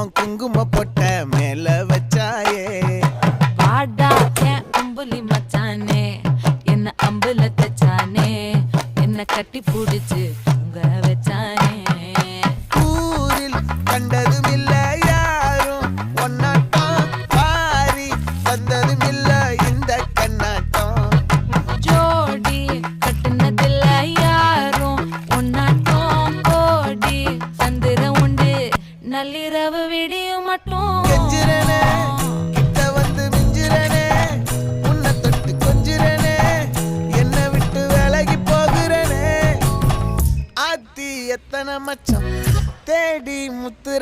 உன் குங்கும பொட்ட மேல வச்சாயே பாடா என் அம்புலி மச்சானே என்ன அம்புல தச்சானே என்ன கட்டி புடிச்சு உங்க வச்சானே ஊரில் கண்டதும் இல்ல யாரும் ஒன்னாட்டம் பாரி வந்ததும் இல்ல இந்த கண்ணாட்டம் ஜோடி கட்டுனதில்ல யாரும் ஒன்னாட்டம் கோடி சந்திர உண்டு நள்ளிரவு விடியும் மட்டும் கெஞ்சிரனே கிட்ட வந்து மிஞ்சிரனே உன்னை தொட்டு கொஞ்சிரனே என்ன விட்டு விலகி போகிறனே ஆத்தி எத்தனை மச்சம் தேடி முத்துற